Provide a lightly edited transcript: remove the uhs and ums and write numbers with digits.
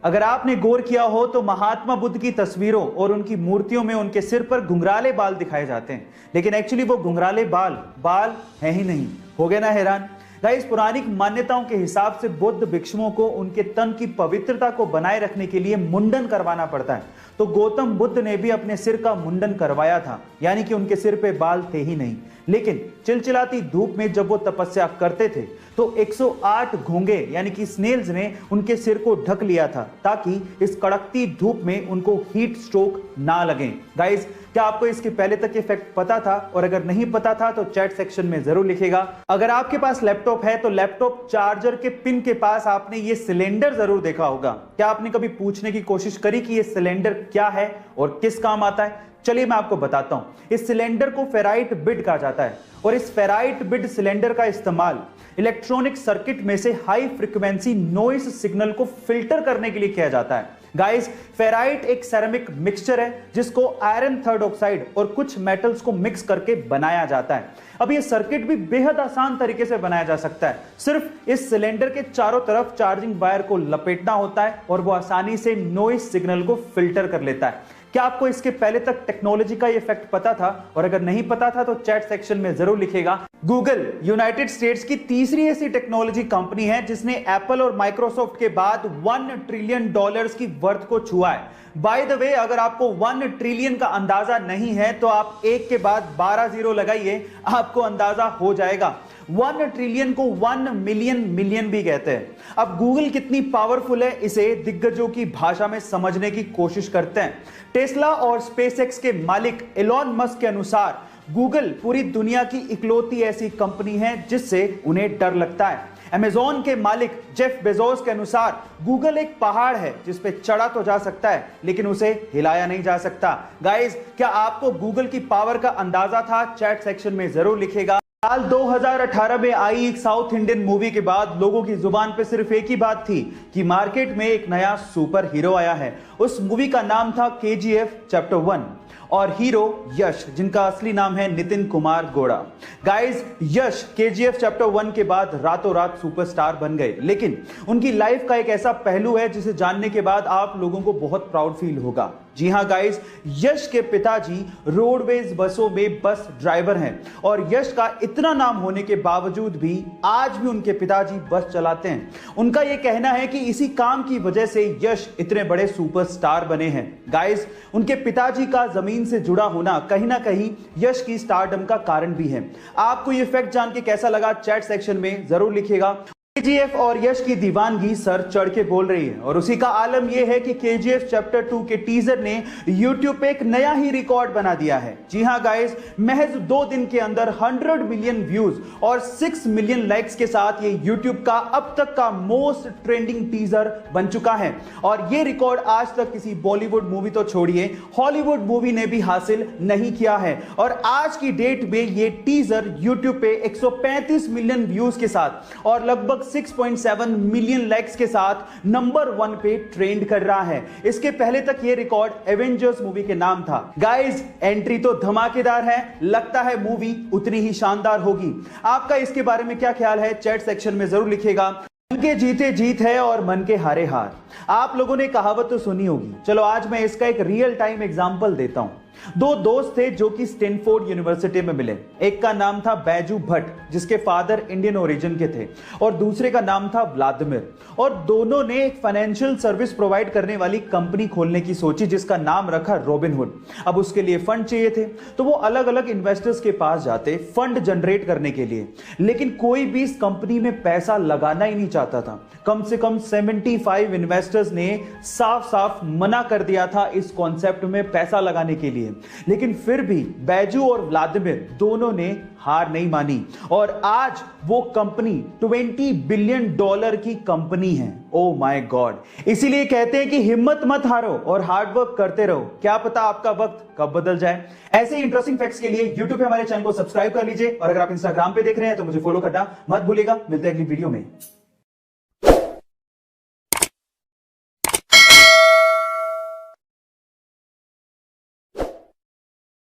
अगर आपने गौर किया हो तो महात्मा बुद्ध की तस्वीरों और उनकी मूर्तियों में उनके सिर पर घुंघराले बाल दिखाए जाते हैं, लेकिन एक्चुअली वो घुंघराले बाल है ही नहीं। हो गए ना हैरान? गाइस, पौराणिक मान्यताओं के हिसाब से बुद्ध भिक्षुओं को उनके तन की पवित्रता को बनाए रखने के लिए मुंडन करवाना पड़ता है। तो गौतम बुद्ध ने भी अपने सिर का मुंडन करवाया था, यानी कि उनके सिर पे बाल थे ही नहीं। लेकिन चिलचिलाती धूप में जब वो तपस्या करते थे तो 108 घोंगे यानी कि स्नेल्स ने उनके सिर को ढक लिया था, ताकि इस कड़कती धूप में उनको हीट स्ट्रोक ना लगे। गाइस, क्या आपको इसके पहले तक ये फैक्ट पता था? और अगर नहीं पता था तो चैट सेक्शन में जरूर लिखेगा। अगर आपके पास लैपटॉप है तो लैपटॉप चार्जर के पिन के पास आपने ये सिलेंडर जरूर देखा होगा। क्या आपने कभी पूछने की कोशिश करी कि ये सिलेंडर क्या है और किस काम आता है? चलिए मैं आपको बताता हूं। इस सिलेंडर को फेराइट बिड कहा जाता है और इस फेराइट बिड सिलेंडर का इस्तेमाल इलेक्ट्रॉनिक सर्किट में से हाई फ्रीक्वेंसी नॉइस सिग्नल को फिल्टर करने के लिए किया जाता है। गाइस, फेराइट एक सेरेमिक मिक्सचर है जिसको आयरन थर्ड ऑक्साइड और कुछ मेटल्स को मिक्स करके बनाया जाता है। अब ये सर्किट भी बेहद आसान तरीके से बनाया जा सकता है। सिर्फ इस सिलेंडर के चारों तरफ चार्जिंग वायर को लपेटना होता है और वो आसानी से नॉइस सिग्नल को फिल्टर कर लेता है। क्या आपको इसके पहले तक टेक्नोलॉजी का ये फैक्ट पता था? और अगर नहीं पता था तो चैट सेक्शन में जरूर लिखेगा। गूगल यूनाइटेड स्टेट्स की तीसरी ऐसी टेक्नोलॉजी कंपनी है जिसने एप्पल और माइक्रोसॉफ्ट के बाद $1 ट्रिलियन की वर्थ को छुआ है। बाय द वे, अगर आपको 1 ट्रिलियन का अंदाजा नहीं है तो आप एक के बाद 12 जीरो लगाइए, आपको अंदाजा हो जाएगा। 1 ट्रिलियन को 1 मिलियन भी कहते हैं। अब गूगल कितनी पावरफुल है, इसे दिग्गजों की भाषा में समझने की कोशिश करते हैं। टेस्ला और स्पेसएक्स के मालिक एलॉन मस्क के अनुसार गूगल पूरी दुनिया की इकलौती ऐसी कंपनी है जिससे उन्हें डर लगता है। अमेज़न के मालिक जेफ बेजोस के अनुसार गूगल एक पहाड़ है जिस पे चढ़ा तो जा सकता है लेकिन उसे हिलाया नहीं जा सकता। गाइस, क्या आपको गूगल की पावर का अंदाजा था? चैट सेक्शन में जरूर लिखेगा। साल 2018 में आई एक साउथ इंडियन मूवी के बाद लोगों की जुबान पे सिर्फ एक ही बात थी कि मार्केट में एक नया सुपर हीरो आया है। उस मूवी का नाम था KGF चैप्टर 1 और हीरो यश, जिनका असली नाम है नितिन कुमार गौड़ा। गाइस, यश KGF चैप्टर 1 के बाद रातों रात सुपरस्टार बन गए, लेकिन उनकी लाइफ का एक ऐसा पहलू है जिसे जानने के बाद आप लोगों को बहुत प्राउड फील होगा। जी हां गाइस, यश के पिताजी रोडवेज बसों में बस ड्राइवर हैं और यश का इतना नाम होने के बावजूद भी आज भी उनके पिताजी बस चलाते हैं। उनका यह कहना है कि इसी काम की वजह से यश इतने बड़े सुपरस्टार बने हैं। गाइस, उनके पिताजी का जमीन से जुड़ा होना कहीं ना कहीं यश की स्टारडम का कारण भी है। आपको यह फैक्ट जान के कैसा लगा? चैट सेक्शन में जरूर लिखिएगा। KGF और यश की दीवानगी सर चढ़ के बोल रही है और उसी का आलम यह है कि KGF चैप्टर 2 के टीजर ने YouTube पे एक नया ही रिकॉर्ड बना दिया है। जी हां गाइस, महज 2 दिन के अंदर 100 मिलियन व्यूज और 6 मिलियन लाइक्स के साथ ये YouTube का अब तक का मोस्ट ट्रेंडिंग टीजर बन चुका है और ये रिकॉर्ड आज तक किसी बॉलीवुड मूवी तो छोड़िए, हॉलीवुड मूवी ने भी हासिल नहीं किया है। और आज की डेट में ये टीजर YouTube पे 135 मिलियन व्यूज के साथ और लगभग 6.7 मिलियन लाइक्स के साथ नंबर 1 पे ट्रेंड कर रहा है। इसके पहले तक ये रिकॉर्ड एवेंजर्स मूवी के नाम था। गाइस, एंट्री तो धमाकेदार है, लगता है मूवी उतनी ही शानदार होगी। आपका इसके बारे में क्या ख्याल है? चैट सेक्शन में जरूर लिखिएगा। मन के जीते जीत है और मन के हारे हार। आप लोगों ने कहावत तो सुनी होगी, चलो आज मैं इसका एक रियल टाइम एग्जांपल देता हूं। 2 दोस्त थे जो कि स्टैनफोर्ड यूनिवर्सिटी में मिले। एक का नाम था बैजू भट्ट, जिसके फादर इंडियन ओरिजिन के थे, और दूसरे का नाम था व्लादिमीर। और दोनों ने एक फाइनेंशियल सर्विस प्रोवाइड करने वाली कंपनी खोलने की सोची जिसका नाम रखा रॉबिनहुड। अब उसके लिए फंड चाहिए थे तो वो अलग अलग इन्वेस्टर्स के पास जाते फंड जनरेट करने के लिए, लेकिन कोई भी इस कंपनी में पैसा लगाना ही नहीं चाहता था। कम से कम 75 इन्वेस्टर्स ने साफ साफ मना कर दिया था इस कॉन्सेप्ट में पैसा लगाने के लिए, लेकिन फिर भी बैजू और व्लादिमीर दोनों ने हार नहीं मानी और आज वो कंपनी $20 बिलियन की कंपनी है। Oh my God! इसीलिए कहते हैं कि हिम्मत मत हारो और हार्ड वर्क करते रहो, क्या पता आपका वक्त कब बदल जाए। ऐसे ही इंटरेस्टिंग फैक्ट्स के लिए YouTube पे हमारे चैनल को सब्सक्राइब कर लीजिए और अगर आप Instagram पे देख रहे हैं तो मुझे फॉलो करना मत भूलिएगा। मिलते हैं अगली वीडियो में।